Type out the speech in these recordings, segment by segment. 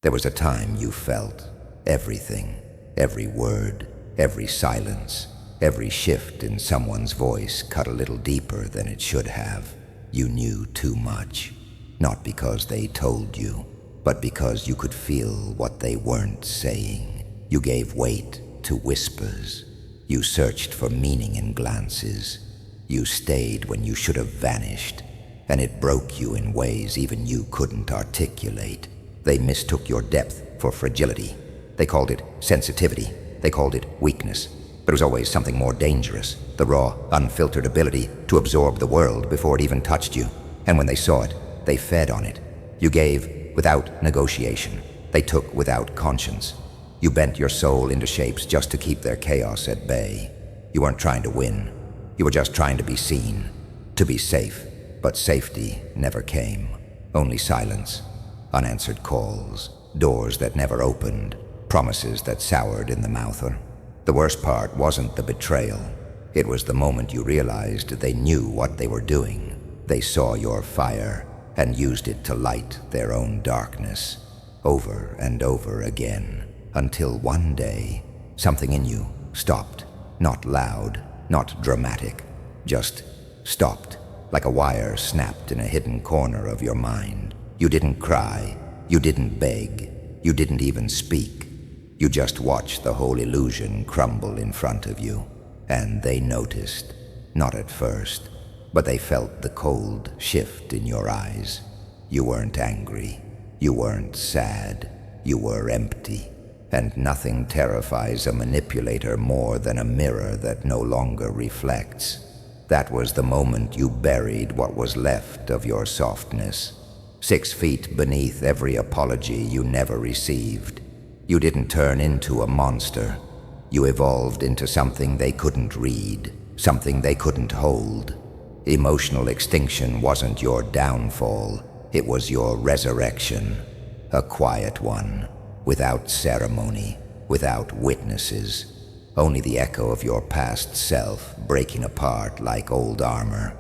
There was a time you felt everything, every word, every silence, every shift in someone's voice cut a little deeper than it should have. You knew too much, not because they told you, but because you could feel what they weren't saying. You gave weight to whispers. You searched for meaning in glances. You stayed when you should have vanished, and it broke you in ways even you couldn't articulate. They mistook your depth for fragility. They called it sensitivity. They called it weakness. But it was always something more dangerous, the raw, unfiltered ability to absorb the world before it even touched you. And when they saw it, they fed on it. You gave without negotiation. They took without conscience. You bent your soul into shapes just to keep their chaos at bay. You weren't trying to win. You were just trying to be seen, to be safe. But safety never came. Only silence, unanswered calls, doors that never opened, promises that soured in the mouther. The worst part wasn't the betrayal. It was the moment you realized they knew what they were doing. They saw your fire and used it to light their own darkness, over and over again, until one day, something in you stopped. Not loud, not dramatic, just stopped, like a wire snapped in a hidden corner of your mind. You didn't cry, you didn't beg, you didn't even speak. You just watched the whole illusion crumble in front of you, and they noticed, not at first, but they felt the cold shift in your eyes. You weren't angry, you weren't sad, you were empty, and nothing terrifies a manipulator more than a mirror that no longer reflects. That was the moment you buried what was left of your softness, 6 feet beneath every apology you never received. You didn't turn into a monster. You evolved into something they couldn't read, something they couldn't hold. Emotional extinction wasn't your downfall, it was your resurrection. A quiet one, without ceremony, without witnesses. Only the echo of your past self breaking apart like old armor.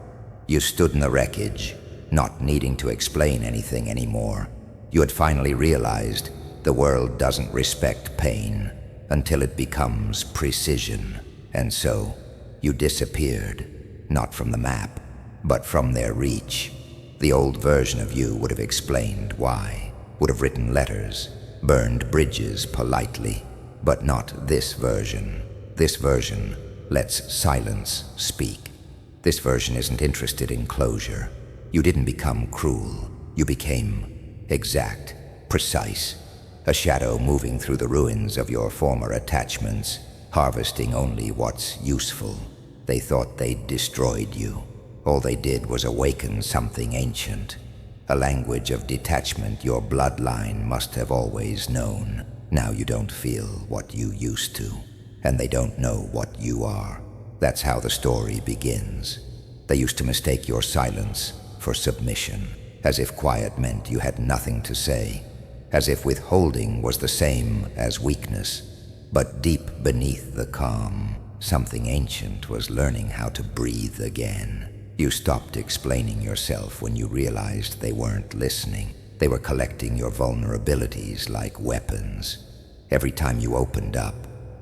You stood in the wreckage, not needing to explain anything anymore. You had finally realized the world doesn't respect pain until it becomes precision. And so, you disappeared, not from the map, but from their reach. The old version of you would have explained why, would have written letters, burned bridges politely, but not this version. This version lets silence speak. This version isn't interested in closure. You didn't become cruel. You became exact, precise. A shadow moving through the ruins of your former attachments, harvesting only what's useful. They thought they'd destroyed you. All they did was awaken something ancient, a language of detachment your bloodline must have always known. Now you don't feel what you used to, and they don't know what you are. That's how the story begins. They used to mistake your silence for submission, as if quiet meant you had nothing to say, as if withholding was the same as weakness. But deep beneath the calm, something ancient was learning how to breathe again. You stopped explaining yourself when you realized they weren't listening. They were collecting your vulnerabilities like weapons. Every time you opened up,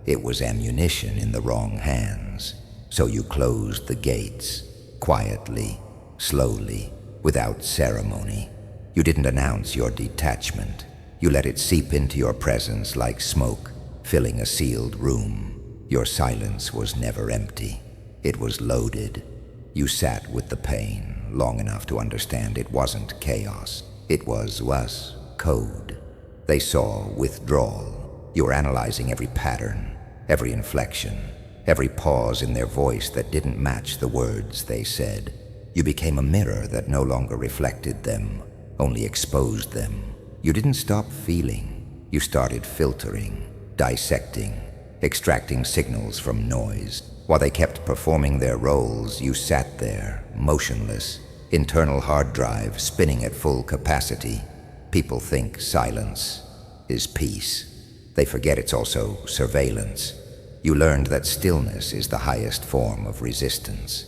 it was ammunition in the wrong hands. So you closed the gates, quietly, slowly, without ceremony. You didn't announce your detachment. You let it seep into your presence like smoke, filling a sealed room. Your silence was never empty. It was loaded. You sat with the pain long enough to understand it wasn't chaos. It was code. They saw withdrawal. You were analyzing every pattern, every inflection, every pause in their voice that didn't match the words they said. You became a mirror that no longer reflected them, only exposed them. You didn't stop feeling. You started filtering, dissecting, extracting signals from noise. While they kept performing their roles, you sat there, motionless, internal hard drive spinning at full capacity. People think silence is peace. They forget it's also surveillance. You learned that stillness is the highest form of resistance,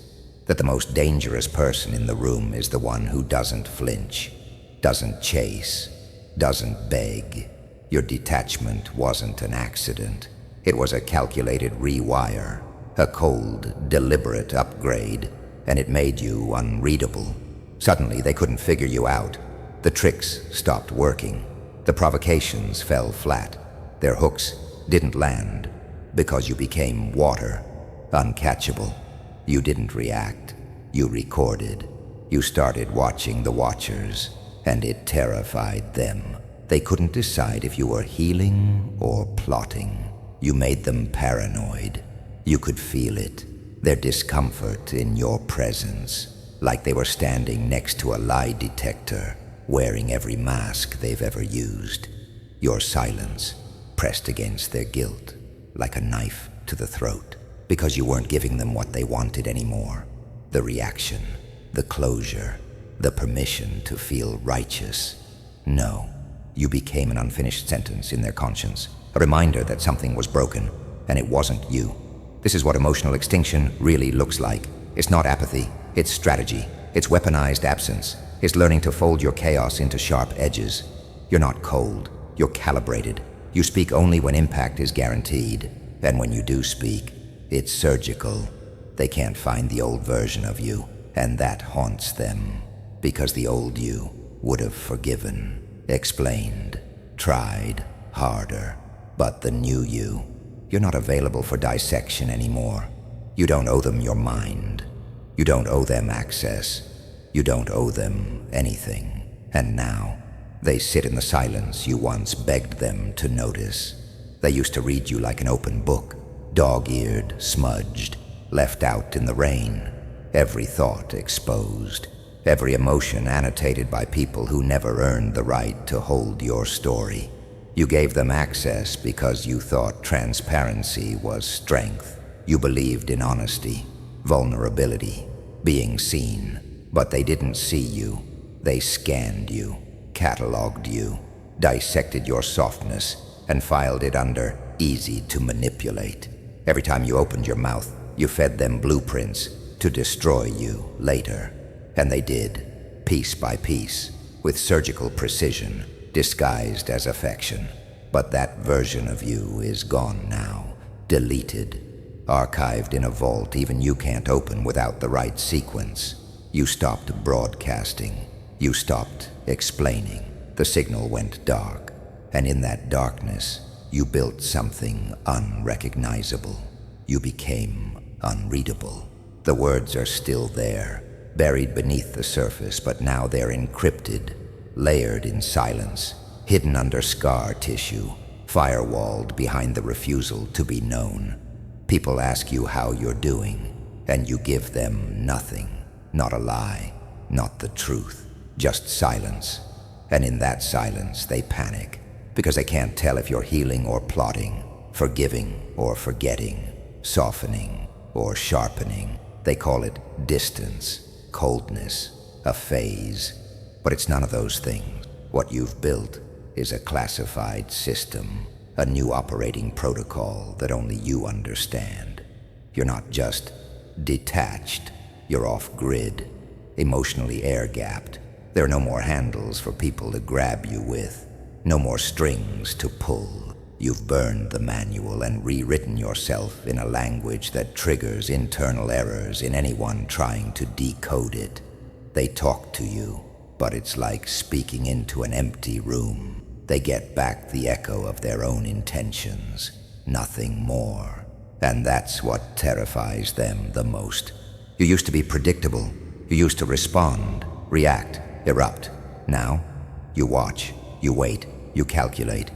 that the most dangerous person in the room is the one who doesn't flinch, doesn't chase, doesn't beg, Your detachment wasn't an accident. It was a calculated rewire, a cold, deliberate upgrade, and it made you unreadable. Suddenly, they couldn't figure you out. The tricks stopped working. The provocations fell flat. Their hooks didn't land because you became water, uncatchable. You didn't react. You recorded. You started watching the Watchers, and it terrified them. They couldn't decide if you were healing or plotting. You made them paranoid. You could feel it, their discomfort in your presence, like they were standing next to a lie detector, wearing every mask they've ever used. Your silence pressed against their guilt, like a knife to the throat, because you weren't giving them what they wanted anymore. The reaction, the closure, the permission to feel righteous. No, you became an unfinished sentence in their conscience, a reminder that something was broken, and it wasn't you. This is what emotional extinction really looks like. It's not apathy, it's strategy. It's weaponized absence. It's learning to fold your chaos into sharp edges. You're not cold, you're calibrated. You speak only when impact is guaranteed, and when you do speak, it's surgical. They can't find the old version of you, and that haunts them, because the old you would have forgiven, explained, tried harder. But the new you, you're not available for dissection anymore. You don't owe them your mind. You don't owe them access. You don't owe them anything. And now, they sit in the silence you once begged them to notice. They used to read you like an open book, dog-eared, smudged, left out in the rain, every thought exposed, every emotion annotated by people who never earned the right to hold your story. You gave them access because you thought transparency was strength. You believed in honesty, vulnerability, being seen. But they didn't see you. They scanned you, cataloged you, dissected your softness, and filed it under easy to manipulate. Every time you opened your mouth, you fed them blueprints to destroy you later. And they did, piece by piece, with surgical precision, disguised as affection. But that version of you is gone now, deleted, archived in a vault even you can't open without the right sequence. You stopped broadcasting. You stopped explaining. The signal went dark. And in that darkness, you built something unrecognizable. You became unreadable. The words are still there, buried beneath the surface, but now they're encrypted, layered in silence, hidden under scar tissue, firewalled behind the refusal to be known. People ask you how you're doing, and you give them nothing. Not a lie, not the truth, just silence. And in that silence, they panic, because they can't tell if you're healing or plotting, forgiving or forgetting, softening or sharpening. They call it distance, coldness, a phase. But it's none of those things. What you've built is a classified system, a new operating protocol that only you understand. You're not just detached. You're off-grid, emotionally air-gapped. There are no more handles for people to grab you with, no more strings to pull. You've burned the manual and rewritten yourself in a language that triggers internal errors in anyone trying to decode it. They talk to you, but it's like speaking into an empty room. They get back the echo of their own intentions, nothing more. And that's what terrifies them the most. You used to be predictable. You used to respond, react, erupt. Now, you watch, you wait, you calculate.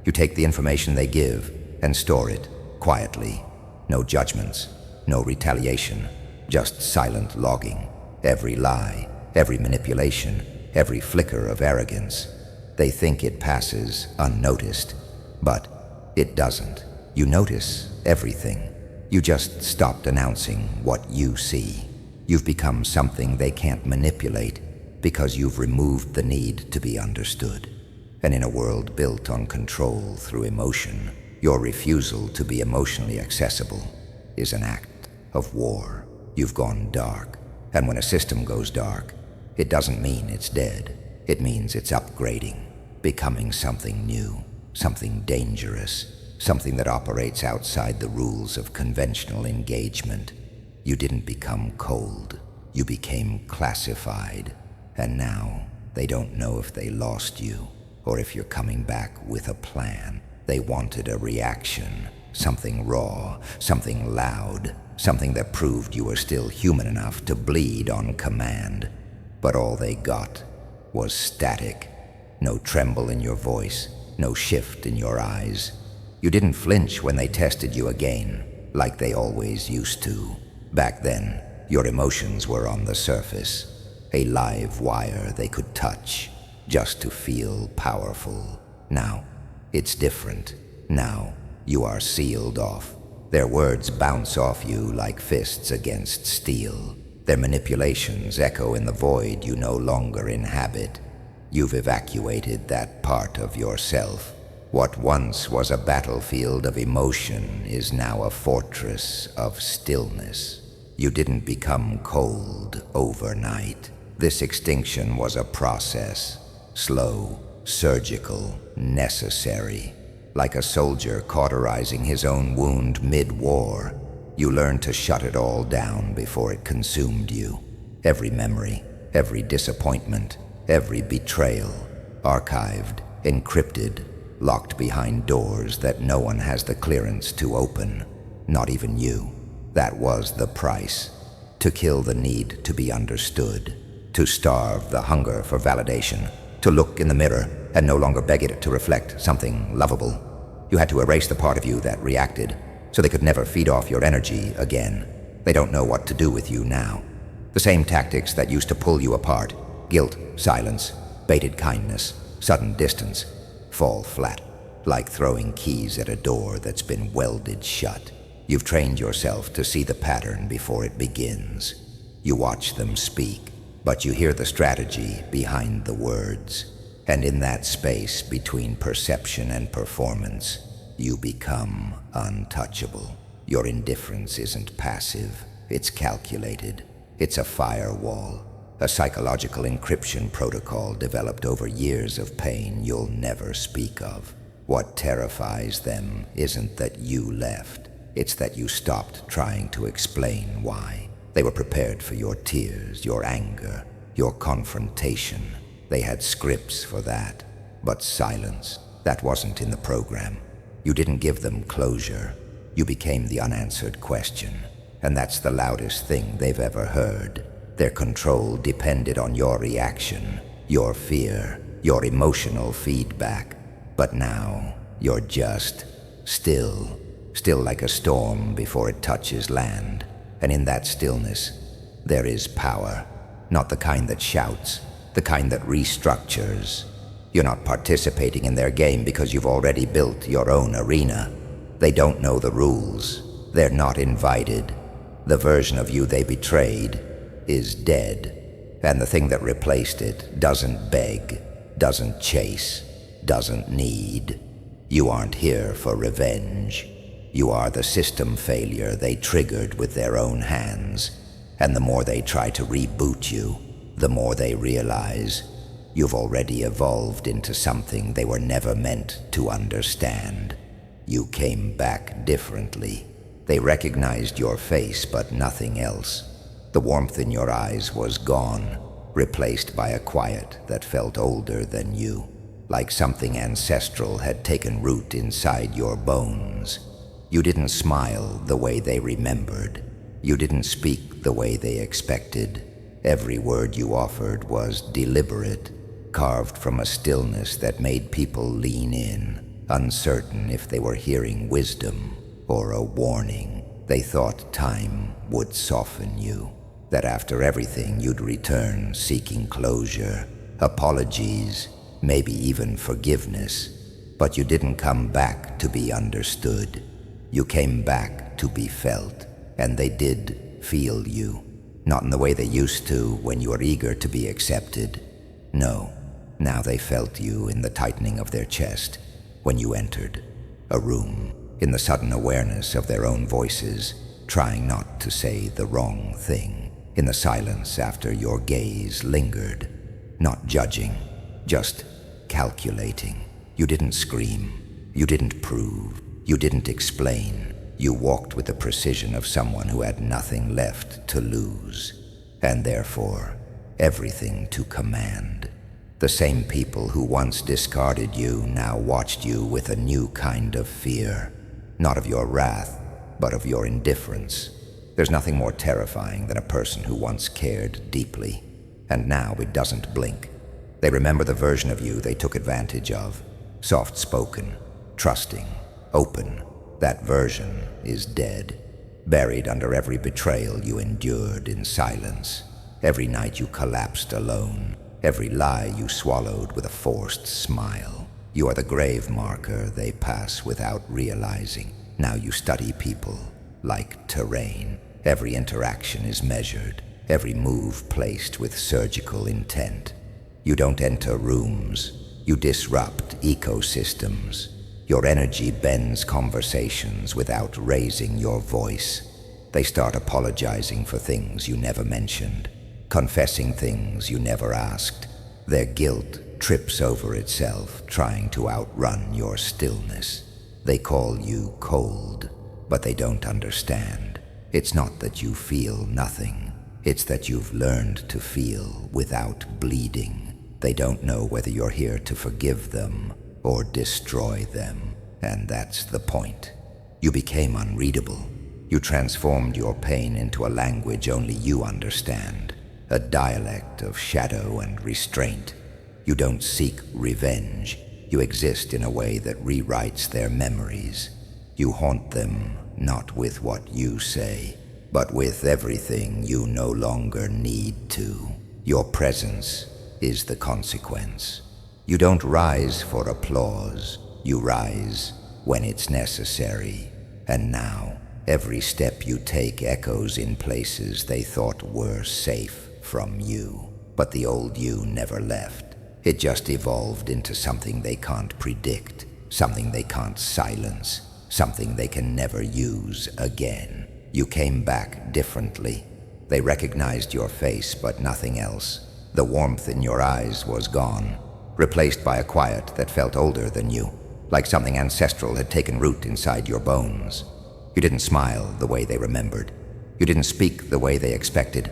You take the information they give and store it quietly. No judgments, no retaliation, just silent logging. Every lie, every manipulation, every flicker of arrogance. They think it passes unnoticed, but it doesn't. You notice everything. You just stopped announcing what you see. You've become something they can't manipulate because you've removed the need to be understood. And in a world built on control through emotion, your refusal to be emotionally accessible is an act of war. You've gone dark. And when a system goes dark, it doesn't mean it's dead. It means it's upgrading, becoming something new. something dangerous, something that operates outside the rules of conventional engagement. You didn't become cold, you became classified, and now they don't know if they lost you or if you're coming back with a plan. They wanted a reaction, something raw, something loud, something that proved you were still human enough to bleed on command. But all they got was static. No tremble in your voice, no shift in your eyes. You didn't flinch when they tested you again, like they always used to. Back then, your emotions were on the surface, a live wire they could touch, just to feel powerful. Now, it's different. Now, you are sealed off. Their words bounce off you like fists against steel. Their manipulations echo in the void you no longer inhabit. You've evacuated that part of yourself. What once was a battlefield of emotion is now a fortress of stillness. You didn't become cold overnight. This extinction was a process. Slow, surgical, necessary. Like a soldier cauterizing his own wound mid-war, you learned to shut it all down before it consumed you. Every memory, every disappointment, every betrayal, archived, encrypted, locked behind doors that no one has the clearance to open, not even you. That was the price. To kill the need to be understood, to starve the hunger for validation, to look in the mirror and no longer beg it to reflect something lovable. You had to erase the part of you that reacted, so they could never feed off your energy again. They don't know what to do with you now. The same tactics that used to pull you apart, guilt, silence, baited kindness, sudden distance, fall flat, like throwing keys at a door that's been welded shut. You've trained yourself to see the pattern before it begins. You watch them speak, but you hear the strategy behind the words. And in that space between perception and performance, you become untouchable. Your indifference isn't passive, it's calculated. It's a firewall, a psychological encryption protocol developed over years of pain you'll never speak of. What terrifies them isn't that you left, it's that you stopped trying to explain why. They were prepared for your tears, your anger, your confrontation. They had scripts for that, but silence, that wasn't in the program. You didn't give them closure. You became the unanswered question, and that's the loudest thing they've ever heard. Their control depended on your reaction, your fear, your emotional feedback. But now, you're just still like a storm before it touches land. And in that stillness, there is power, not the kind that shouts, the kind that restructures. You're not participating in their game because you've already built your own arena. They don't know the rules. They're not invited. The version of you they betrayed is dead, and the thing that replaced it doesn't beg, doesn't chase, doesn't need. You aren't here for revenge. You are the system failure they triggered with their own hands, and the more they try to reboot you, the more they realize you've already evolved into something they were never meant to understand. You came back differently. They recognized your face, but nothing else. The warmth in your eyes was gone, replaced by a quiet that felt older than you, like something ancestral had taken root inside your bones. You didn't smile the way they remembered. You didn't speak the way they expected. Every word you offered was deliberate, carved from a stillness that made people lean in, uncertain if they were hearing wisdom or a warning. They thought time would soften you, that after everything you'd return seeking closure, apologies, maybe even forgiveness. But you didn't come back to be understood. You came back to be felt, and they did feel you. Not in the way they used to when you were eager to be accepted. No, now they felt you in the tightening of their chest when you entered a room, in the sudden awareness of their own voices, trying not to say the wrong thing, in the silence after your gaze lingered, not judging, just calculating. You didn't scream, You didn't prove. You didn't explain. You walked with the precision of someone who had nothing left to lose, and therefore everything to command. The same people who once discarded you now watched you with a new kind of fear, not of your wrath, but of your indifference. There's nothing more terrifying than a person who once cared deeply, and now it doesn't blink. They remember the version of you they took advantage of, soft-spoken, trusting, open. That version is dead, buried under every betrayal you endured in silence, every night you collapsed alone, every lie you swallowed with a forced smile. You are the grave marker they pass without realizing. Now you study people like terrain. Every interaction is measured, every move placed with surgical intent. You don't enter rooms, you disrupt ecosystems. Your energy bends conversations without raising your voice. They start apologizing for things you never mentioned, confessing things you never asked. Their guilt trips over itself, trying to outrun your stillness. They call you cold, but they don't understand. It's not that you feel nothing. It's that you've learned to feel without bleeding. They don't know whether you're here to forgive them or destroy them, and that's the point. You became unreadable. You transformed your pain into a language only you understand, a dialect of shadow and restraint. You don't seek revenge. You exist in a way that rewrites their memories. You haunt them not with what you say, but with everything you no longer need to. Your presence is the consequence. You don't rise for applause. You rise when it's necessary. And now, every step you take echoes in places they thought were safe from you. But the old you never left. It just evolved into something they can't predict, something they can't silence, something they can never use again. You came back differently. They recognized your face, but nothing else. The warmth in your eyes was gone, replaced by a quiet that felt older than you, like something ancestral had taken root inside your bones. You didn't smile the way they remembered. You didn't speak the way they expected.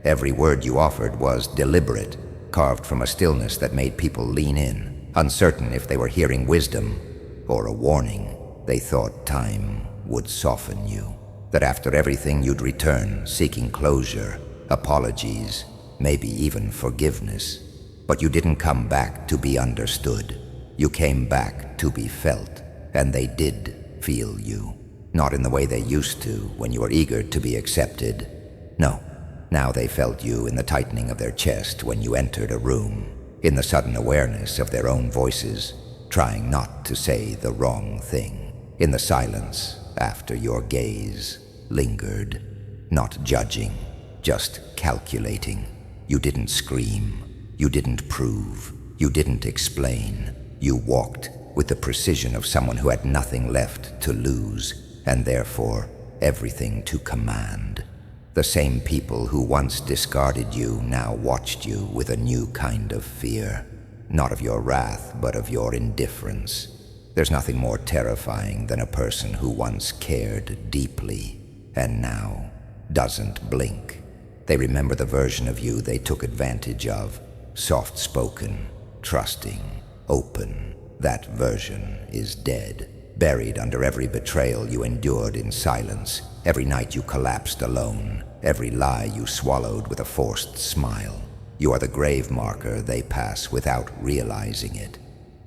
Every word you offered was deliberate, carved from a stillness that made people lean in, uncertain if they were hearing wisdom or a warning. They thought time would soften you, that after everything you'd return, seeking closure, apologies, maybe even forgiveness. But you didn't come back to be understood. You came back to be felt, and they did feel you. Not in the way they used to when you were eager to be accepted. No, now they felt you in the tightening of their chest when you entered a room, in the sudden awareness of their own voices, trying not to say the wrong thing, in the silence after your gaze lingered, not judging, just calculating. You didn't scream. You didn't prove. You didn't explain. You walked with the precision of someone who had nothing left to lose, and therefore everything to command. The same people who once discarded you now watched you with a new kind of fear, not of your wrath, but of your indifference. There's nothing more terrifying than a person who once cared deeply and now doesn't blink. They remember the version of you they took advantage of, soft-spoken, trusting, open. That version is dead, buried under every betrayal you endured in silence, every night you collapsed alone, every lie you swallowed with a forced smile. You are the grave marker they pass without realizing it.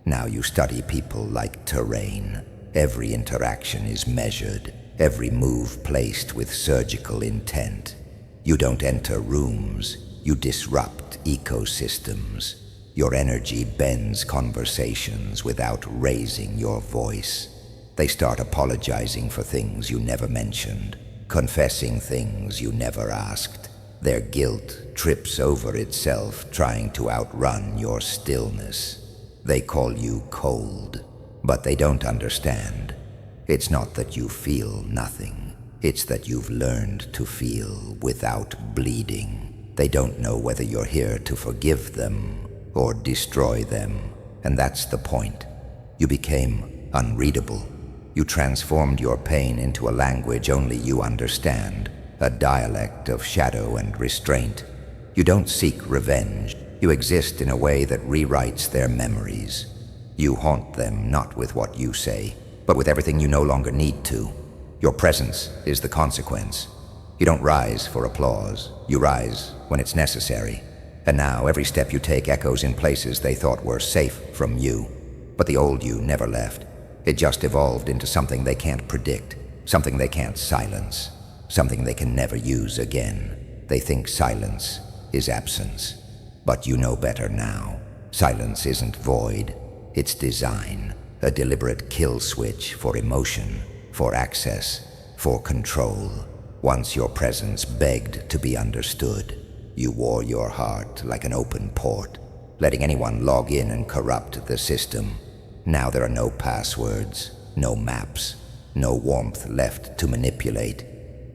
Now you study people like terrain. Every interaction is measured, every move placed with surgical intent. You don't enter rooms, you disrupt ecosystems. Your energy bends conversations without raising your voice. They start apologizing for things you never mentioned, confessing things you never asked. Their guilt trips over itself, trying to outrun your stillness. They call you cold, but they don't understand. It's not that you feel nothing. It's that you've learned to feel without bleeding. They don't know whether you're here to forgive them or destroy them, and that's the point. You became unreadable. You transformed your pain into a language only you understand, a dialect of shadow and restraint. You don't seek revenge. You exist in a way that rewrites their memories. You haunt them not with what you say, but with everything you no longer need to. Your presence is the consequence. You don't rise for applause. You rise when it's necessary. And now every step you take echoes in places they thought were safe from you. But the old you never left. It just evolved into something they can't predict, something they can't silence, something they can never use again. They think silence is absence. But you know better now. Silence isn't void. It's design, a deliberate kill switch for emotion, for access, for control. Once your presence begged to be understood, you wore your heart like an open port, letting anyone log in and corrupt the system. Now there are no passwords, no maps, no warmth left to manipulate.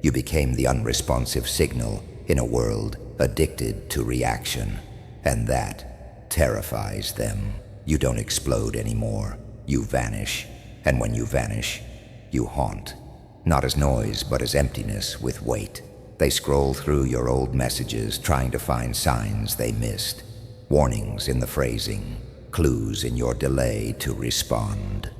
You became the unresponsive signal in a world addicted to reaction, and that terrifies them. You don't explode anymore. You vanish, and when you vanish, you haunt. Not as noise, but as emptiness with weight. They scroll through your old messages, trying to find signs they missed. Warnings in the phrasing, clues in your delay to respond.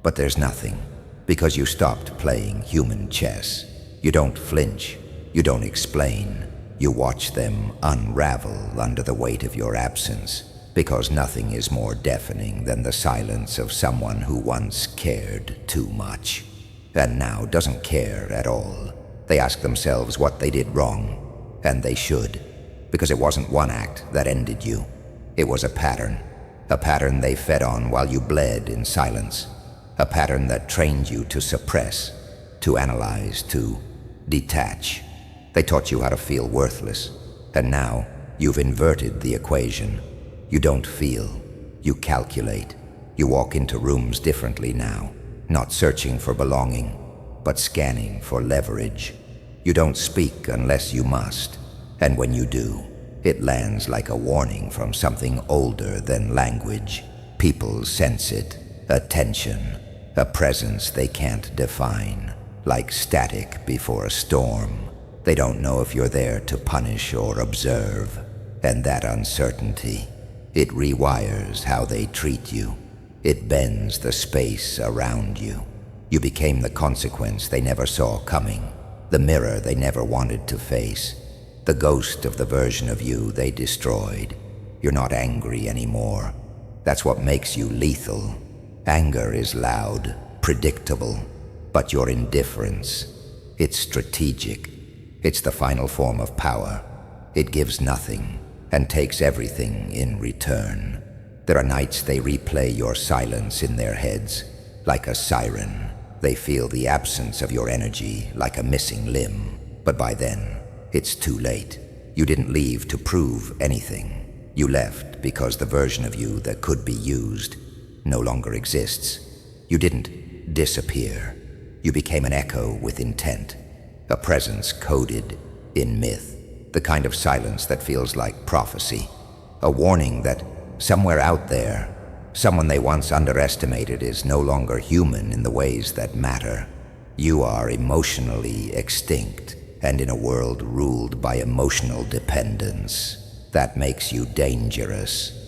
But there's nothing, because you stopped playing human chess. You don't flinch, you don't explain. You watch them unravel under the weight of your absence, because nothing is more deafening than the silence of someone who once cared too much, and now doesn't care at all. They ask themselves what they did wrong, and they should, because it wasn't one act that ended you. It was a pattern they fed on while you bled in silence, a pattern that trained you to suppress, to analyze, to detach. They taught you how to feel worthless, and now you've inverted the equation. You don't feel, you calculate. You walk into rooms differently now, not searching for belonging, but scanning for leverage. You don't speak unless you must, and when you do, it lands like a warning from something older than language. People sense it, a tension, a presence they can't define, like static before a storm. They don't know if you're there to punish or observe, and that uncertainty, it rewires how they treat you. It bends the space around you. You became the consequence they never saw coming, the mirror they never wanted to face, the ghost of the version of you they destroyed. You're not angry anymore. That's what makes you lethal. Anger is loud, predictable, but your indifference, it's strategic. It's the final form of power. It gives nothing and takes everything in return. There are nights they replay your silence in their heads, like a siren. They feel the absence of your energy like a missing limb. But by then, it's too late. You didn't leave to prove anything. You left because the version of you that could be used no longer exists. You didn't disappear. You became an echo with intent, a presence coded in myth, the kind of silence that feels like prophecy, a warning that somewhere out there, someone they once underestimated is no longer human in the ways that matter. You are emotionally extinct, and in a world ruled by emotional dependence, that makes you dangerous.